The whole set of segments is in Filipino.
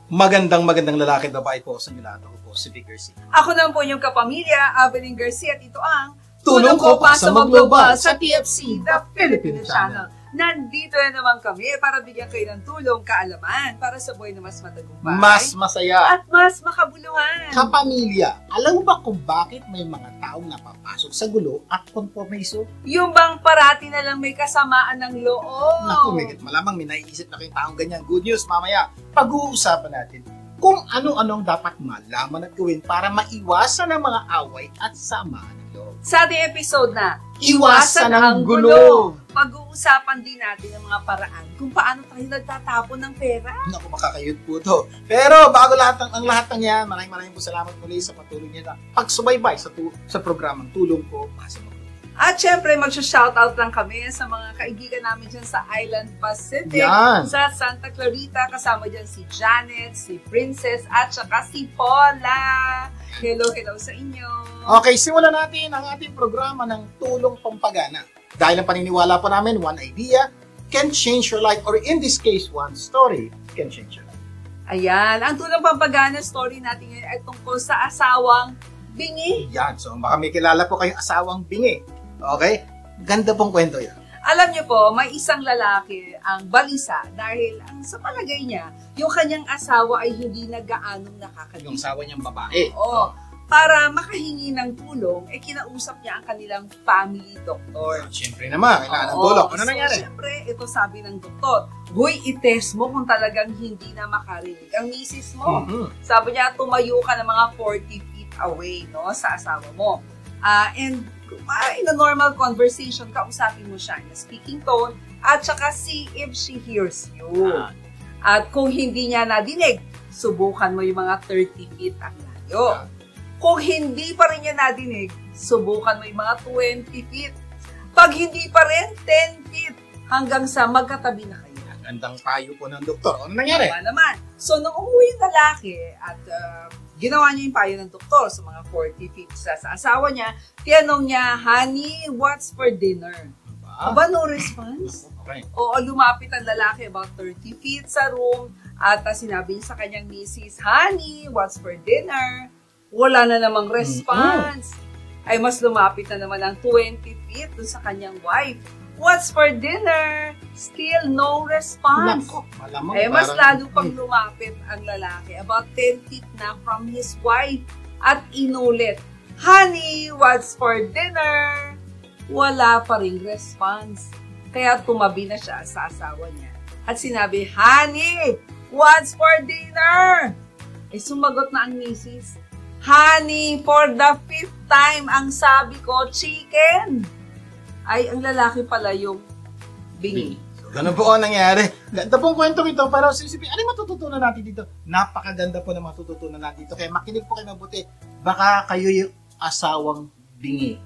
Magandang lalaki at babae po sa inyo lahat. Ako po si Vic Garcia. Ako naman po yung kapamilya, Avelyn Garcia, at ito ang Tulong ko pa sa Mag-Global sa TFC, the Filipino Channel. Nandito na naman kami para bigyan kayo ng tulong, kaalaman, para sa buhay na mas matagumpay. Mas masaya. At mas makabuluhan. Kapamilya, alam mo ba kung bakit may mga taong napapasok sa gulo at konformismo? Yung bang parati na lang may kasamaan ng loob. Naku, Migit, malamang may naiisip na kayong taong ganyan. Good news, mamaya. Pag-uusapan natin kung ano-anong dapat malaman at gawin para maiwasan ang mga away at sama ng loob. Sa ating episode na, Iwasan ang gulo. Pag-uusapan din natin ang mga paraan kung paano tayo nagtatapon ng pera. Naku, makakayod po to. Pero bago ang lahat ng yan, maraming po salamat muli sa patuloy niyo na pagsubaybay sa programang Tulong Ko Pa Sa Mag-Global. At syempre, mag-shoutout lang kami sa mga kaibigan namin dyan sa Island Pacific, Yan. sa Santa Clarita, kasama dyan si Janet, si Princess, at saka si Paula. Hello sa inyo. Okay, simulan natin ang ating programa ng Tulong Pampagana. Dahil ang paniniwala po namin, one idea can change your life, or in this case, one story can change your life. Ayan, ang Tulong Pampagana story natin ngayon ay tungkol sa asawang bingi. Yan, so baka may kilala po kayong asawang bingi. Okay? Ganda pong kwento yan. Alam niyo po, may isang lalaki ang balisa dahil ang sa palagay niya, yung kanyang asawa ay hindi na gaanong nakakalimutan. Yung asawa niyang babae. Oo. Para makahingi ng tulong, kinausap niya ang kanilang family doctor. Siyempre naman, kailangan ng Oo. tulong. Ano nangyari? Siyempre, ito sabi ng doktor, huy, itest mo kung talagang hindi na makarinig ang misis mo. Sabi niya, tumayo ka ng mga 40 feet away, no, sa asawa mo. And in a normal conversation, kausapin mo siya in a speaking tone at saka see if she hears you. At kung hindi niya nadinig, subukan mo yung mga 30 feet ang layo. Kung hindi pa rin niya nadinig, subukan mo yung mga 20 feet. Pag hindi pa rin, 10 feet hanggang sa magkatabi na kayo. Gandang payo po ng doktor. Ano nangyari? Tama naman. So, nung umuwi yung lalaki at ginawa niya yung payo ng doktor sa mga 40 feet sa asawa niya, tinanong niya, honey, what's for dinner? Aba, no response. Okay. Oo, lumapit ang lalaki about 30 feet sa room at sinabi niya sa kanyang misis, honey, what's for dinner? Wala na namang response. Ay mas lumapit na naman ang 20 feet doon sa kanyang wife. What's for dinner? Still no response. Nako, malamang Ay mas parang- lalo pang lumapit ang lalaki, about 10 feet na from his wife, at inulit, honey, what's for dinner? Wala pa ring response. Kaya tumabi na siya sa asawa niya. At sinabi, honey, what's for dinner? Eh sumagot na ang misis, honey, for the 5th time ang sabi ko, chicken. Ay, ang lalaki pala yung bingi. So, ganun po ang nangyari. Ganda pong kwento ito, pero sisipin, ano yung matututunan natin dito? Napakaganda po na matututunan natin dito. Kaya makinig po kayo mabuti. Baka kayo yung asawang bingi.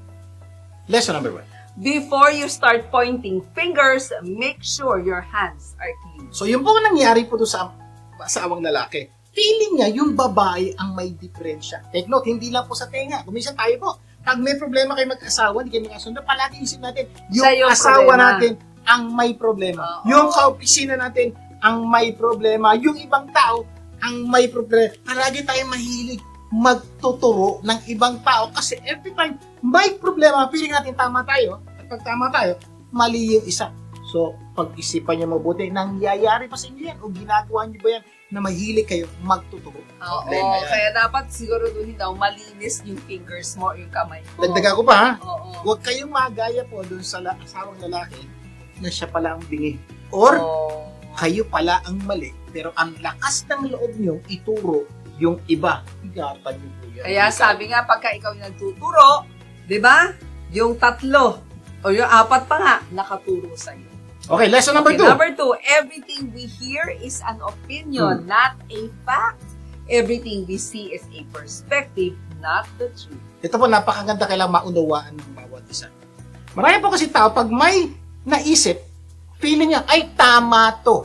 Lesson number 1. Before you start pointing fingers, make sure your hands are clean. So, yun po ang nangyari po doon sa asawang lalaki. Feeling niya, yung babae ang may diferensya. Take note, hindi lang po sa tenga. Kuminsan tayo po. Pag may problema kayo mag-asawa, hindi kayo magkasundo, palagi isip natin, yung asawa problema. natin ang may problema. Oo. Yung kaopisina natin ang may problema. Yung ibang tao ang may problema. Palagi tayo mahilig magtuturo ng ibang tao kasi every time may problema, feeling natin tama tayo. At pag tama tayo, mali yung isa. So, pag-isipan niyo mabuti, nangyayari pa sa inyo yan o ginagawa niyo ba yan na mahilig kayo magtuturo? Oo, Problema yan. kaya dapat siguraduhin daw malinis yung fingers mo, yung kamay mo. Dagdagan ko pa ha. Oo. Huwag kayong magaya po doon sa asawang lalaki na siya pala ang bingi. Or, Oo. kayo pala ang mali, pero ang lakas ng loob nyo ituro yung iba. Higatan nyo po yan. Kaya sabi nga, pagka ikaw yung nagtuturo, di ba? Yung 3 o yung 4 pa nga, nakaturo sa'yo. Okay, lesson number 2. Number 2, everything we hear is an opinion, not a fact. Everything we see is a perspective, not the truth. Ito po, napakaganda, kailangan maunawaan ng bawat isa. Marami po kasi tao, pag may naisip, feeling niya, ay tama to.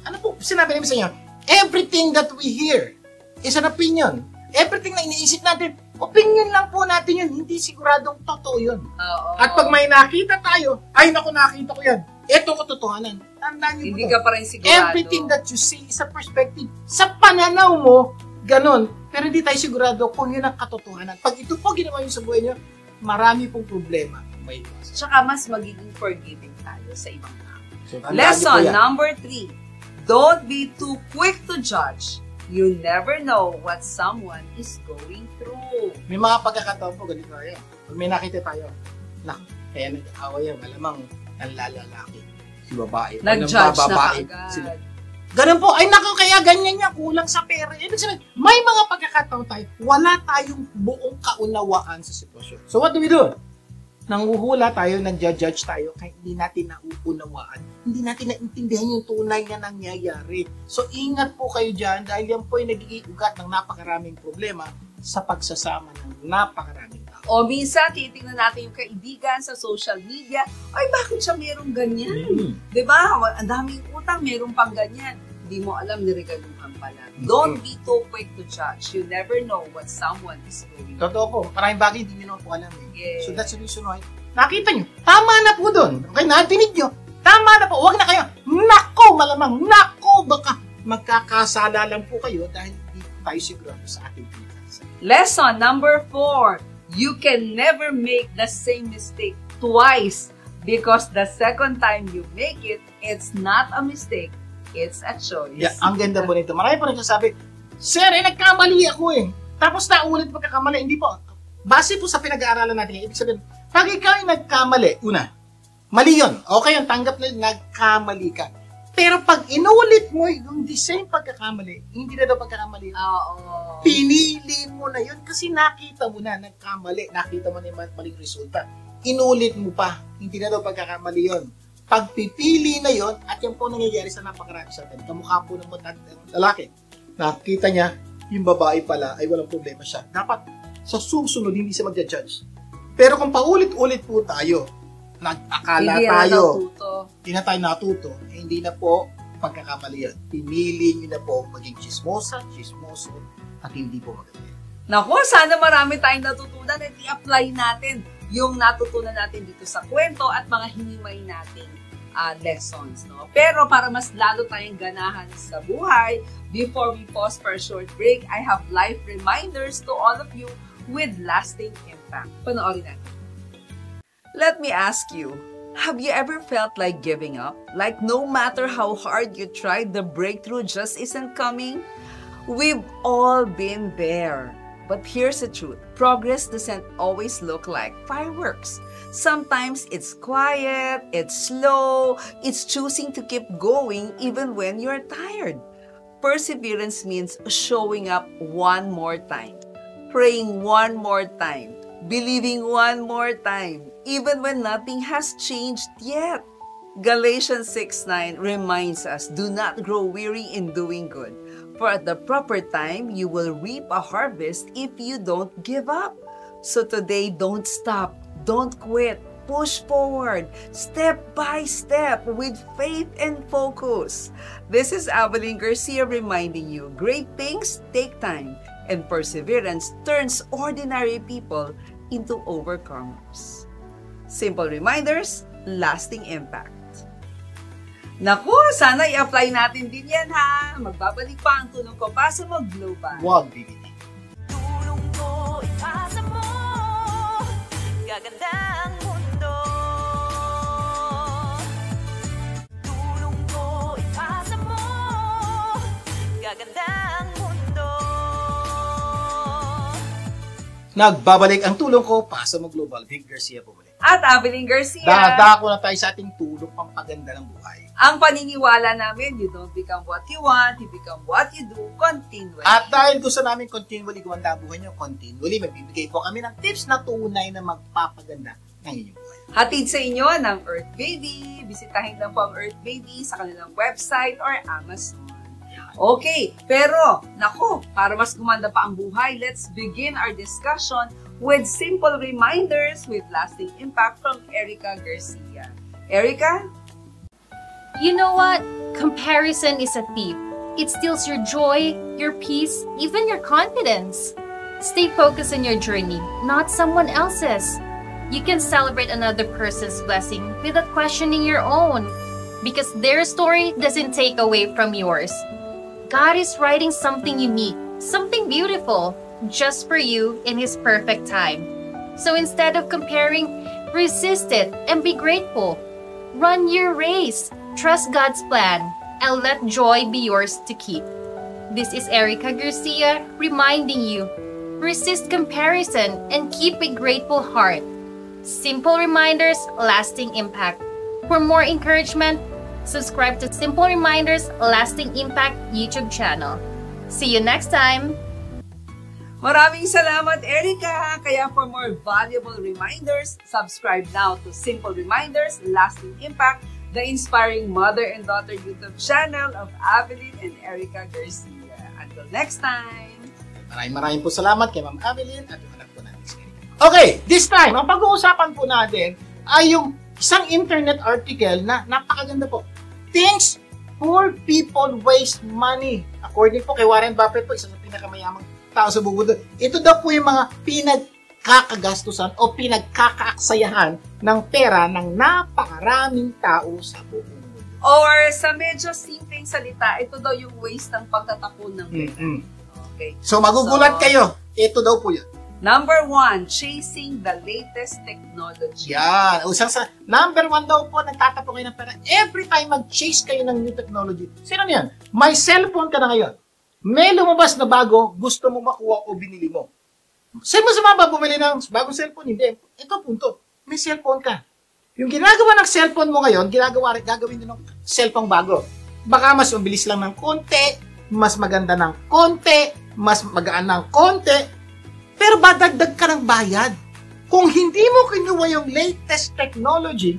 Ano po, sinabi namin sa inyo, everything that we hear is an opinion. Everything na iniisip natin, opinion lang po natin yun, hindi siguradong totoo yun. Oo. At pag may nakita tayo, ay naku, nakita ko yan. Ito katotohanan. Tandaan niyo Hindi po ka to. pa rin sigurado. Everything that you see is a perspective. Sa pananaw mo, ganun. Pero hindi tayo sigurado kung yun ang katotohanan. Pag ito po ginawa yun sa buhay niyo, marami pong problema ang may iwasan. Tsaka mas magiging forgiving tayo sa ibang tao. So, tandaan niyo po Lesson yan. number 3. Don't be too quick to judge. You never know what someone is going through. May mga pagkakataon po, ganito tayo. Pag may nakita tayo, kaya nag-away yan, malamang nanlalalaki. Si babae. Nag-judge na babae. kaagad. Ganun po, ay nako, kaya ganyan niya, kulang sa pera. Ibig sabihin, may mga pagkakataon tayo, wala tayong buong kaunawaan sa sitwasyon. So what do we do? Nanguhula tayo, nag-judge tayo, kaya hindi natin nauunawaan. Hindi natin naintindihan yung tunay na nangyayari. So ingat po kayo dyan, dahil yan po ay nagiging ugat ng napakaraming problema sa pagsasama ng napakaraming tao. O minsan, titignan natin yung kaibigan sa social media. Ay, bakit siya merong ganyan? Diba? Ang daming utang, merong pang ganyan. Hindi mo alam, niregaluhan pala. Don't be too quick to judge. You never know what someone is going through. Totoo po, maraming bagay hindi nyo naman po alam eh. Yes. So that's the reason why, nakita nyo, tama na po doon. Okay, natinig nyo, tama na po, huwag na kayo. Nako, malamang, nako, baka magkakasala lang po kayo dahil hindi tayo sigurado sa ating pinagkakasala. Lesson number 4. You can never make the same mistake twice because the second time you make it, it's not a mistake, it's a choice. Yeah, ang ganda po nito. Marami po nagsasabi, Sir, nagkamali ako eh. Tapos naulit pagkakamali. Hindi po. Base po sa pinag-aaralan natin, ibig sabihin, pag ikaw ay nagkamali, una, mali yun. Okay yun, tanggap na nagkamali ka. Pero pag inulit mo yung the same pagkakamali, hindi na daw pagkakamali. Oo. Pinili mo na yun kasi nakita mo na nagkamali. Nakita mo na yung maling resulta. Inulit mo pa, hindi na daw pagkakamali yun. Pagpipili na yun, at yan po nangyayari sa napakarami sa atin. Kamukha po ng lalaki. Nakita niya, yung babae pala ay walang problema siya. Dapat sa susunod, hindi siya magja-judge. Pero kung paulit-ulit po tayo, nag-akala tayo, hindi na tayo natuto, eh, hindi na po pagkakamali yan. Pinili niyo na po maging chismoso, at hindi po maganda. Naku, sana marami tayong natutunan at i-apply natin yung natutunan natin dito sa kwento at mga hinimay nating lessons. No? Pero para mas lalo tayong ganahan sa buhay, before we pause for a short break, I have life reminders to all of you with lasting impact. Panoorin natin. Let me ask you, have you ever felt like giving up? Like no matter how hard you tried, the breakthrough just isn't coming? We've all been there. But here's the truth. Progress doesn't always look like fireworks. Sometimes it's quiet, it's slow, it's choosing to keep going even when you're tired. Perseverance means showing up one more time, praying one more time, believing one more time, even when nothing has changed yet. Galatians 6:9 reminds us, do not grow weary in doing good, for at the proper time you will reap a harvest if you don't give up. So today, don't stop, don't quit, push forward, step by step with faith and focus. This is Evelyn Garcia reminding you, great things take time, and perseverance turns ordinary people into overcomers. Simple reminders, lasting impact. Naku, sana i-apply natin din yan ha. Magbabalik pa ang tulong ko para sa mag-global. Huwag bibili. Tulong ko, ipasa mo, gaganda ang mundo. Tulong ko, ipasa mo, gaganda ang mundo. Nagbabalik ang tulong ko, pasa mo global. Vic Garcia po muli. At Evelyn Garcia. Dadako na tayo sa ating tulong pang paganda ng buhay. Ang paniniwala namin, you don't become what you want, you become what you do continually. At dahil gusto namin continually gumanda ang buhay nyo, continually magbibigay po kami ng tips na tunay na magpapaganda ng inyong buhay. Hatid sa inyo ng Earth Baby. Bisitahin lang po ang Earth Baby sa kanilang website or Amazon. Okay, pero, naku, para mas gumanda pa ang buhay, let's begin our discussion with simple reminders with lasting impact from Erica Garcia. Erica? You know what? Comparison is a thief. It steals your joy, your peace, even your confidence. Stay focused on your journey, not someone else's. You can celebrate another person's blessing without questioning your own. because their story doesn't take away from yours. God is writing something unique, something beautiful, just for you in His perfect time. So instead of comparing, resist it and be grateful. Run your race, trust God's plan, and let joy be yours to keep. This is Erica Garcia reminding you, resist comparison and keep a grateful heart. Simple reminders, lasting impact. For more encouragement, subscribe to Simple Reminders Lasting Impact YouTube channel. See you next time! Maraming salamat, Erica! Kaya for more valuable reminders, subscribe now to Simple Reminders Lasting Impact, the inspiring mother and daughter YouTube channel of Avelyn and Erica Garcia. Until next time! Maraming po salamat kay Ma'am Avelyn at yung anak po natin si Erica. Okay, this time, ang pag-uusapan po natin ay yung isang internet article na napakaganda po. Things poor people waste money. According po kay Warren Buffett po, isa sa pinakamayamang tao sa buong mundo. Ito daw po yung mga pinagkakagastusan o pinagkakaaksayahan ng pera ng napakaraming tao sa buong mundo. Or sa medyo simpleng salita, ito daw yung waste ng pagtatapon ng pera. Okay. So magugulat kayo. Ito daw po yan. Number 1, chasing the latest technology. Yan. Number 1 daw po, nagtatapo kayo ng pera. Every time mag-chase kayo ng new technology. Sino yan? May cellphone ka na ngayon. May lumabas na bago, gusto mo makuha o binili mo. Saan mo sumama bumili ng bagong cellphone? Hindi. Ito punto. May cellphone ka. Yung ginagawa ng cellphone mo ngayon, gagawin din ng cellphone bago. Baka mas mabilis lang ng konti, mas maganda ng konti, mas magaan ng konti, pero dadagdag ka ng bayad. Kung hindi mo kinuha yung latest technology,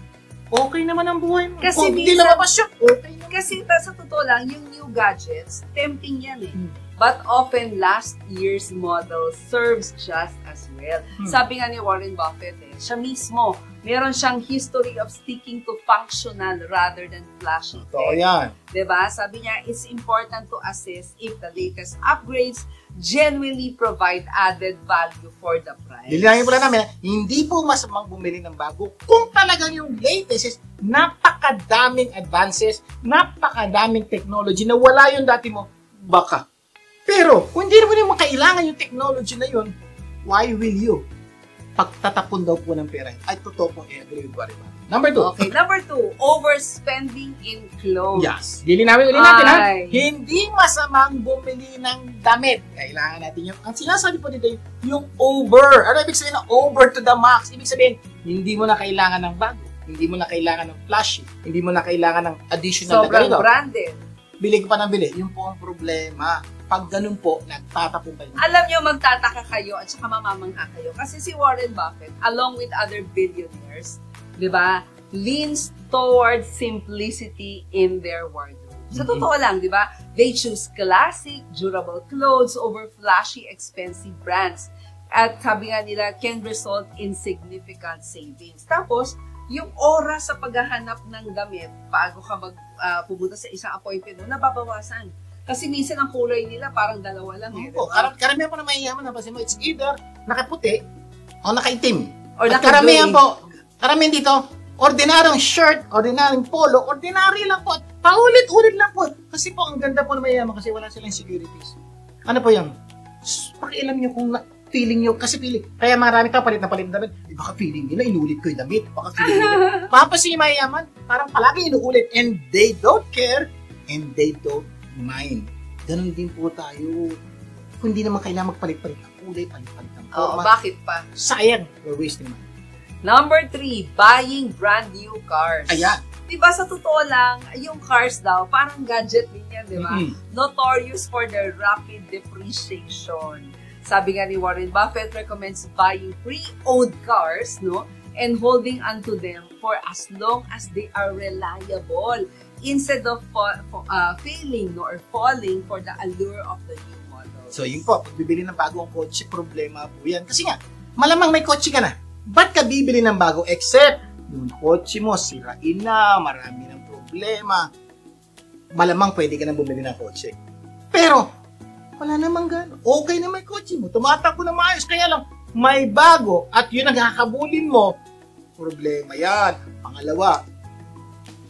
okay naman ang buhay mo. Kasi kung hindi lumabas yun, okay naman. Kasi sa totoo lang, yung new gadgets, tempting yan eh. But often, last year's model serves just as well. Sabi nga ni Warren Buffett siya mismo, meron siyang history of sticking to functional rather than flashy Oo tech. yan. Diba? Sabi niya, it's important to assess if the latest upgrades genuinely provide added value for the price. Lilangin pala namin, hindi po masamang bumili ng bago kung talagang yung latest is napakadaming advances, napakadaming technology na wala yung dati mo, baka. Pero, kung hindi mo kailangan yung technology na yun, why will you? Pagtatapon daw po ng pera. Ay, totoo po, agree with Warren Buffett. Number 2. Okay, number 2, overspending in clothes. Yes. Ulit natin ha. Ay. Hindi masamang bumili ng damit. Kailangan natin yung, ang sinasabi po dito yung over. Ano ibig sabihin ng over to the max? Ibig sabihin, hindi mo na kailangan ng bago. Hindi mo na kailangan ng flashy. Hindi mo na kailangan ng additional Sobrang na ganito. branded. Bili ko pa ng bili. Yun po ang problema. Pag ganun po, nagtatapon kayo. Alam nyo, magtataka kayo at saka mamamangha kayo. Kasi si Warren Buffett, along with other billionaires, di ba, leans towards simplicity in their wardrobe. Sa totoo lang, di ba, they choose classic, durable clothes over flashy, expensive brands. At sabi nga nila, can result in significant savings. Tapos, yung oras sa paghahanap ng damit bago ka pumunta sa isang appointment, nababawasan. Kasi minsan ang kulay nila parang dalawa lang eh. Opo, karamihan po na mahiyaman na mo, it's either nakaputi o nakaitim. Or At naka-gray. karamihan dito, ordinaryong shirt, ordinaryong polo, ordinary lang po. Paulit-ulit lang po. Kasi po, ang ganda po na mahiyaman kasi wala silang securities. Ano po yan? Pakialam nyo kung feeling nyo, kasi feeling, kaya marami tao palit na damit, baka feeling nila, inulit ko yung damit, baka feeling nila, papasin yung mahiyaman, parang palagi inuulit, and they don't care, and they don't mind. Ganon din po tayo. Kung hindi naman kailangan magpalit-palit ng kulay, palit-palit ng Oo, forma. bakit pa? Sayang, we're wasting money. Number 3, buying brand new cars. Ayan. Diba sa totoo lang, yung cars daw, parang gadget din yan, diba? Notorious for their rapid depreciation. Sabi nga ni Warren Buffett recommends buying pre-owned cars, no? And holding onto them for as long as they are reliable instead of failing or falling for the allure of the new model. So yun po, pag bibili ng bagong kotse, problema po yan. Kasi nga, malamang may kotse ka na. Ba't ka bibili ng bago? Except, yung kotse mo, sirain na, marami ng problema. Malamang pwede ka na bumili ng kotse. Pero, wala namang gano'n. Okay na may kotse mo, tumatakbo na maayos. Kaya lang, may bago at yun ang nakakabulin mo, problema yan. Pangalawa,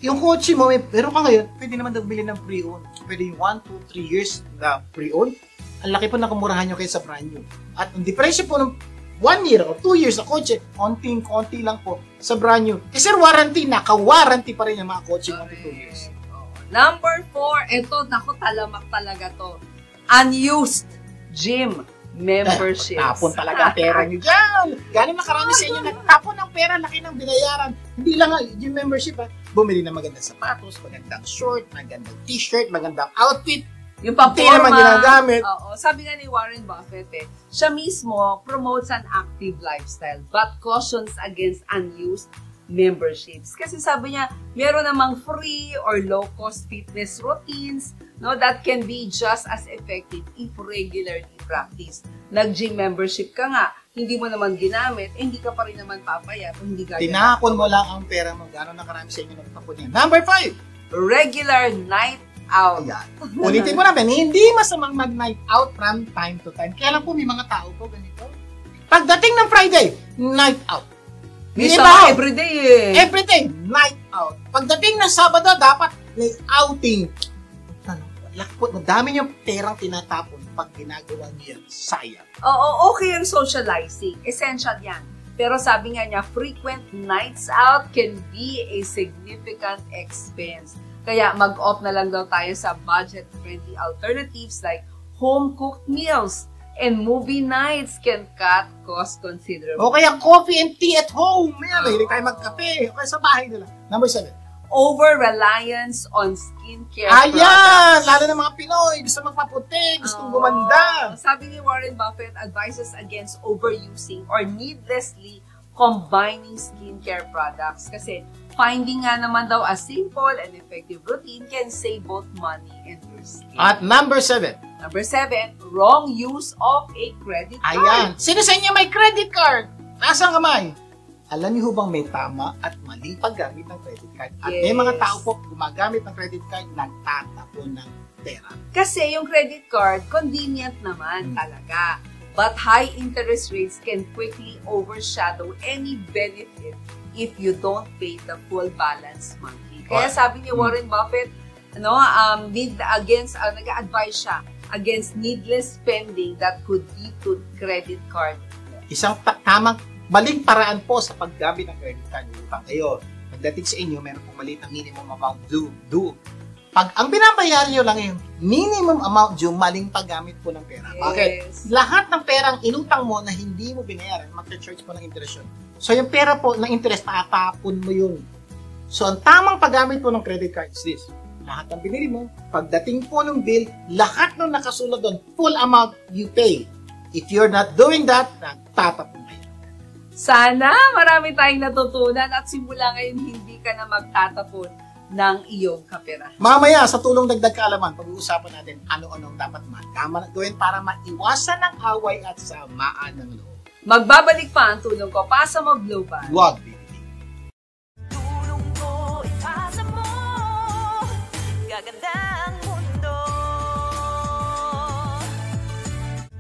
yung kotse mo, pero ka ngayon, pwede naman daw bili ng pre-owned. Pwede yung 1, 2, 3 years na pre-owned. Ang laki po na kumurahan nyo kaysa brand new. At ang diferensya po ng 1 year or 2 years na kotse, konti lang po sa brand new. Eh sir, warranty, naka-warranty pa rin yung mga kotse mo 2 years. Number 4, ito, naku, talamak talaga to. Unused gym memberships. Tapon talaga ang pera nyo dyan. Gano'n na karami sa inyo nagtapon ng pera, laki ng binayaran. Hindi lang gym membership bumili ng magandang sapatos, magandang short, magandang t-shirt, magandang outfit. Yung Hindi naman ginagamit. Oo, sabi nga ni Warren Buffett siya mismo promotes an active lifestyle but cautions against unused memberships. Kasi sabi niya, meron namang free or low-cost fitness routines that can be just as effective if regularly practiced. Nag-gym membership ka nga, hindi mo naman ginamit, hindi ka pa rin naman papayat, hindi ka tinakon mo lang ang pera mo. Gano'n na karami sa inyo nagtapon yan. Number 5, regular night out. Ayan. Ulitin mo namin, hindi masamang mag-night out from time to time. Kaya lang po may mga tao po ganito. Pagdating ng Friday, night out. Misa everyday Everyday, night out. Pagdating ng Sabado, dapat may outing. Madami yung perang tinatapon pag ginagawa niya. Sayang. Oo, okay ang socializing. Essential yan. Pero sabi nga niya, frequent nights out can be a significant expense. Kaya mag-opt na lang daw tayo sa budget-friendly alternatives like home-cooked meals. And movie nights can cut costs considerably. O kaya coffee and tea at home. Mahilig tayo magkape. O kaya sa bahay nila. Number 7. Over-reliance on skincare Ayan! products. Lalo ng mga Pinoy. Gusto magpaputi. Gustong gumanda. Sabi ni Warren Buffett, advises against overusing or needlessly combining skincare products. Kasi finding nga naman daw a simple and effective routine can save both money and your skin. At number 7. Number 7, wrong use of a credit card. Ayan. Sino sa inyo may credit card? Nasaan kamay? Alam niyo bang may tama at maling paggamit ng credit card? At may mga tao po gumagamit ng credit card nagtatapon ng pera. Kasi yung credit card, convenient naman talaga. But high interest rates can quickly overshadow any benefit if you don't pay the full balance monthly. Kaya sabi ni Warren Buffett, nag-a-advise siya against needless spending that could lead to credit card. Isang tamang maling paraan po sa paggamit ng credit card. Utang kayo. Pagdating sa inyo, meron pong maliit na minimum amount due. Pag ang binabayaran nyo lang yung minimum amount due, maling paggamit po ng pera. Yes. Bakit? Lahat ng perang inutang mo na hindi mo binayaran, mag-charge po ng interest yun. So yung pera po ng interest, tatapon mo yun. So ang tamang paggamit po ng credit card is this. Lahat ng binili mo, pagdating po ng bill, lahat ng nakasulat doon, full amount you pay. If you're not doing that, tatapon kayo. Sana marami tayong natutunan at simula ngayon hindi ka na magtatapon ng iyong kapera. Mamaya, sa tulong dagdag kaalaman, pag-uusapan natin ano-anong dapat gawin para maiwasan ng away at samaan ng loob. Magbabalik pa ang tulong ko pa sa Global. Huwag bibili. Tulong ko ipasa mo, gaganda ang mundo.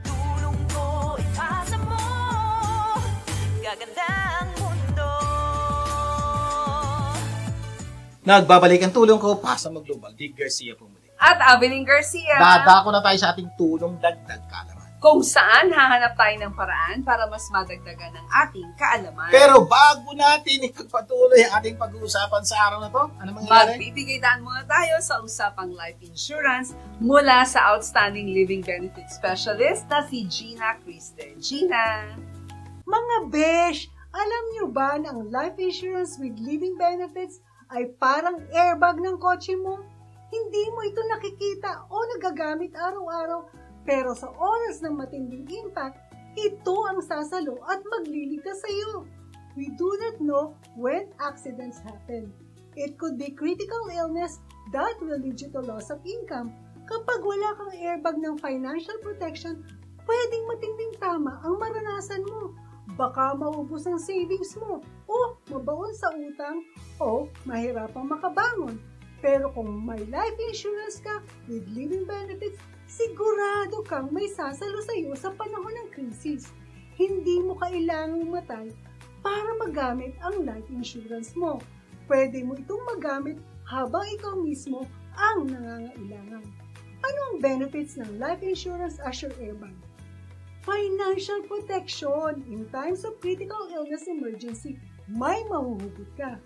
Tulong ko ipasa mo, gaganda ang mundo. Nagbabalik ang tulong ko, pasa Global. Dick Garcia po muli. At Avelyn Garcia. Dadako na tayo sa ating tulong dagdag kaalaman. Kung saan hahanap tayo ng paraan para mas madagdagan ng ating kaalaman. Pero bago natin ipagpatuloy ang ating pag-uusapan sa araw na to, ano mangyayari? Magbibigay daan muna tayo sa usapang life insurance mula sa Outstanding Living Benefit Specialist na si Gina Kristen. Gina! Mga besh, alam nyo ba na ang life insurance with living benefits ay parang airbag ng kotse mo? Hindi mo ito nakikita o nagagamit araw-araw, pero sa oras ng matinding impact, ito ang sasalo at magliligtas sa iyo. We do not know when accidents happen. It could be critical illness that will lead you to loss of income. Kapag wala kang airbag ng financial protection, pwedeng matinding tama ang maranasan mo. Baka maubos ang savings mo o mabaon sa utang o mahirapang makabangon. Pero kung may life insurance ka with living benefits, sigurado kang may sasalo sa iyo sa panahon ng krisis. Hindi mo kailangang matay para magamit ang life insurance mo. Pwede mo itong magamit habang ikaw mismo ang nangangailangan. Ano ang benefits ng life insurance Assure Airbag? Financial protection in times of critical illness emergency. May mahuhugot ka.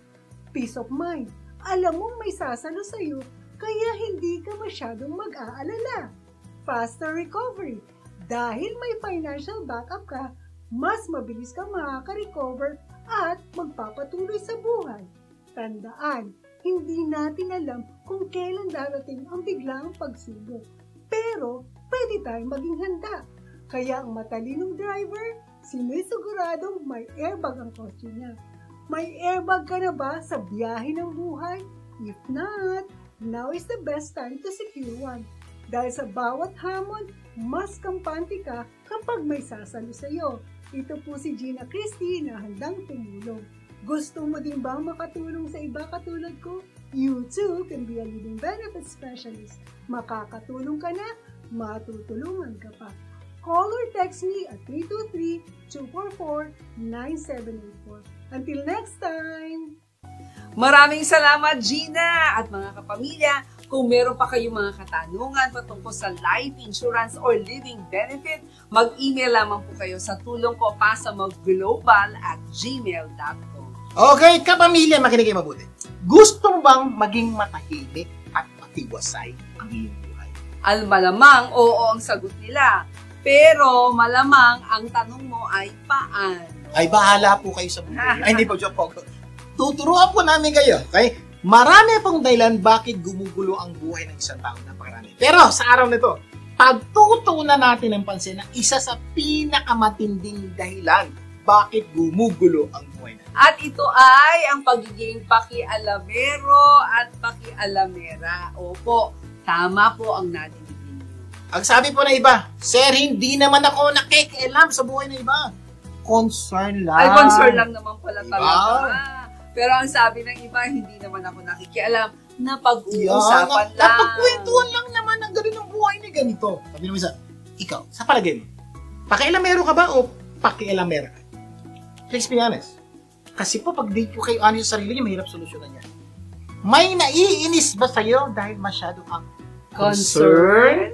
Peace of mind. Alam mong may sasalo sa'yo, kaya hindi ka masyadong mag-aalala. Faster recovery. Dahil may financial backup ka, mas mabilis ka makaka-recover at magpapatuloy sa buhay. Tandaan, hindi natin alam kung kailan darating ang biglang pagsubok. Pero, pwede tayong maging handa. Kaya ang matalinong driver, sinisiguradong may airbag ang kotse niya. May airbag ka na ba sa biyahe ng buhay? If not, now is the best time to secure one. Dahil sa bawat hamon, mas kampante ka kapag may sasalo sa iyo. Ito po si Gina Christie na handang tumulong. Gusto mo din ba makatulong sa iba katulad ko? You too can be a living benefit specialist. Makakatulong ka na, matutulungan ka pa. Call or text me at 323-244-9784. Until next time! Maraming salamat, Gina! At mga kapamilya, kung meron pa kayong mga katanungan patungkol sa life insurance or living benefit, mag-email lamang po kayo sa tulongkopasamogglobal@gmail.com. Okay, kapamilya, makinig kayo mabuti. Gusto mo bang maging matahimik at matiwasay ang iyong buhay? Malamang, oo ang sagot nila. Pero malamang ang tanong mo ay paano? Ay, bahala po kayo sa buhay. Ay, hindi po, joke po. Tuturuan po namin kayo, okay? Marami pong dahilan bakit gumugulo ang buhay ng isang tao. Napakarami. Pero sa araw nito, pagtutuunan natin ang pansin na isa sa pinakamatinding dahilan bakit gumugulo ang buhay natin. At ito ay ang pagiging pakialamero at pakialamera. Opo, tama po ang nadinig niyo. Ang sabi po na iba, Sir, hindi naman ako nakikialam sa buhay ng iba. Concern lang. Ay, concern lang naman pala Diba? talaga. Pero ang sabi ng iba, hindi naman ako nakikialam na pag-uusapan lang. Napagkwentuhan lang naman ang ganun ng buhay ni ganito. Sabi naman isa, ikaw, sa palagay mo, pakialamero ka ba o pakialamera ka? Let's be honest. Kasi po, pag di ko kayo honest sa sarili niyo, mahirap solusyonan yan. May naiinis ba sa'yo dahil masyado kang concern?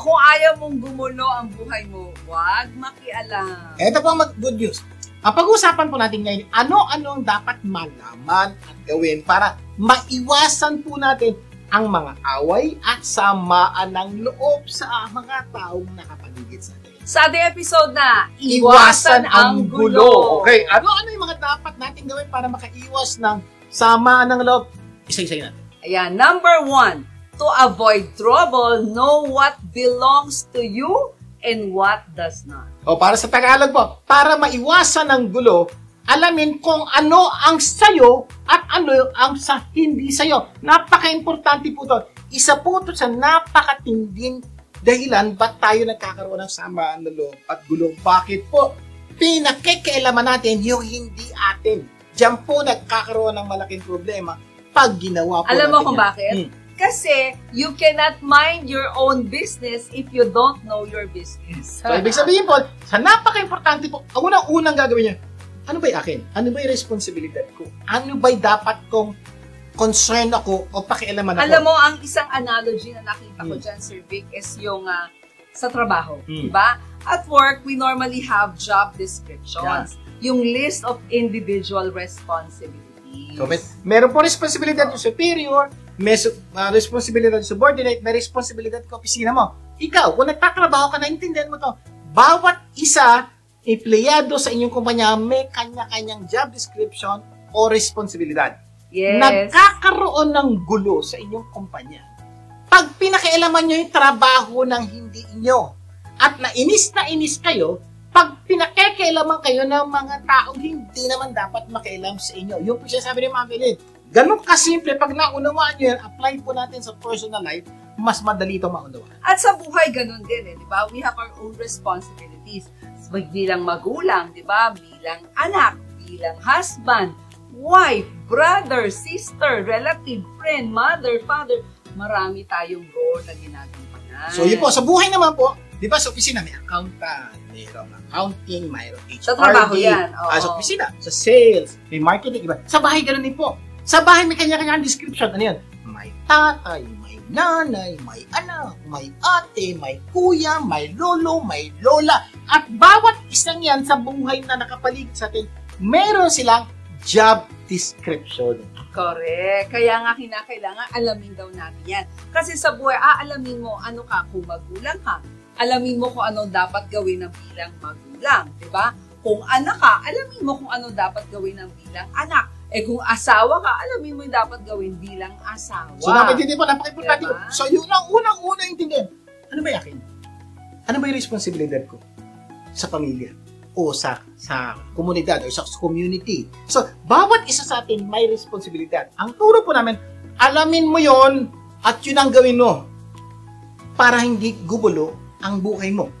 Kung ayaw mong gumulo ang buhay mo, huwag makialam. Ito po ang good news. Ang pag-uusapan po natin ngayon, ano-ano ang dapat malaman at gawin para maiwasan po natin ang mga away at samaan ng loob sa mga taong nakapaligid sa atin. Sa ating episode na, Iwasan ang Gulo. Okay, ano-ano yung mga dapat natin gawin para makaiwas ng samaan ng loob? Isa-isa natin. Ayan, number 1, to avoid trouble, know what belongs to you and what does not. O para sa Tagalog po, para maiwasan ang gulo, alamin kung ano ang sayo at ano ang sa hindi sayo. Napaka-importante po ito. Isa po ito sa napakatinding dahilan ba't tayo nagkakaroon ng samaan ng loob at gulo. Bakit po? Pinakikialaman natin yung hindi atin. Diyan po nagkakaroon ng malaking problema pag ginawa po Alam mo natin kung yan. bakit? Kasi you cannot mind your own business if you don't know your business. So, ibig sabihin po, sa napaka-importante po, ang unang gagawin niya, ano ba'y akin? Ano ba'y responsibilidad ko? Ano ba'y dapat kong concern ako o pakialaman ako? Alam mo, ang isang analogy na nakita ko dyan, Sir Vic, is yung sa trabaho. Diba? At work, we normally have job descriptions. Yung list of individual responsibilities. So, meron po responsibilidad yung superior, may responsibilidad yung subordinate, may responsibilidad yung opisina mo. Ikaw, kung nagtatrabaho ka, naintindihan mo to, bawat isa, empleyado sa inyong kumpanya, may kanya-kanyang job description o responsibilidad. Yes. Nagkakaroon ng gulo sa inyong kumpanya. Pag pinakialaman nyo yung trabaho ng hindi inyo, at nainis kayo, pag pinakikialaman kayo ng mga taong hindi naman dapat makialam sa inyo. Yung po siya sabi ni Ma'am Elin, ganun kasimple, pag naunawaan nyo yan, apply po natin sa personal life, mas madali itong maunawaan. At sa buhay, ganun din, di ba? We have our own responsibilities. Bilang magulang, di ba? Bilang anak, bilang husband, wife, brother, sister, relative, friend, mother, father. Marami tayong role na ginagampanan. So yun po, sa buhay naman po, di ba sa opisina may accountant, mayroong accounting, mayroong HRD. Sa trabaho yan. Oo. Sa opisina, sa sales, may marketing, iba. Sa bahay ganun din po. Sa bahay may kanya-kanyang description. Ano yan? May tatay, may nanay, may anak, may ate, may kuya, may lolo, may lola. At bawat isang yan sa buhay na nakapaligid sa atin, meron silang job description. Correct. Kaya nga kinakailangan alamin daw natin yan. Kasi sa buhay, aalamin mo ano ka kung magulang ka. Alamin mo kung ano dapat gawin ng bilang magulang. Diba? Kung anak ka, alamin mo kung ano dapat gawin ng bilang anak. Kung asawa ka, alamin mo yung dapat gawin bilang asawa. So, dapat hindi po, napaka-importante ko. Diba? So, yun ang unang-unang intindihan. Ano ba yakin? Ano ba yung responsibilidad ko sa pamilya? O sa komunidad o sa community. So, bawat isa sa atin may responsibilidad. Ang turo po namin, alamin mo yon at yun ang gawin mo para hindi gubulo ang buhay mo.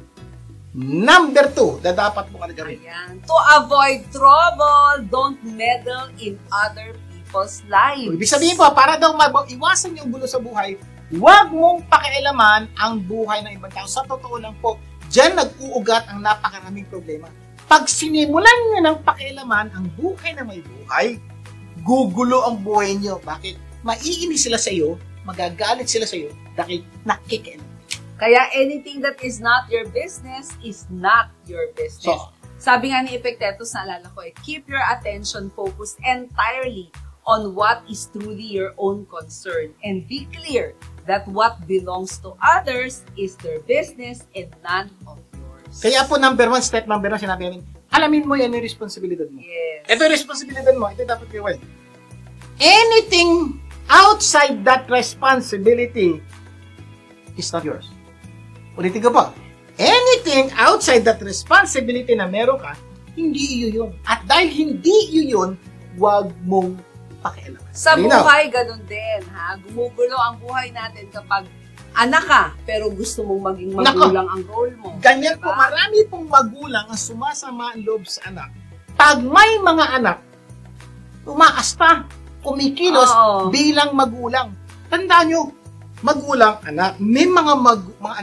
Number 2 na dapat mo gawin. Ayan. To avoid trouble, don't meddle in other people's lives. Ibig sabihin po, para daw iwasan yung gulo sa buhay, huwag mong pakialaman ang buhay ng ibang tao. Sa totoo lang po, diyan nag-uugat ang napakaraming problema. Pag sinimulan nyo ng pakialaman ang buhay na may buhay, gugulo ang buhay nyo. Bakit? Maiinis sila sa iyo, magagalit sila sa iyo dahil nakikialam. Kaya anything that is not your business is not your business. So, sabi nga ni Epictetus, naalala ko keep your attention focused entirely on what is truly your own concern and be clear that what belongs to others is their business and none of yours. kaya po step number 1, sinabi namin, alamin mo yan yung responsibilidad mo. Yes. Ito yung responsibilidad mo, ito dapat gawin. Anything outside that responsibility is not yours. Ulitin ko po. Anything outside that responsibility na meron ka, hindi iyo yun. At dahil hindi iyo yun, huwag mong pakialaman. Sa Malinaw? buhay, ganun din. Gumugulo ang buhay natin kapag anak ka, pero gusto mong maging magulang ang role mo. Ganyan Diba? po, marami pong magulang ang sumasama ang loob sa anak. Pag may mga anak, umaasta, kumikilos Oo. bilang magulang. Tandaan nyo, magulang, anak, may mga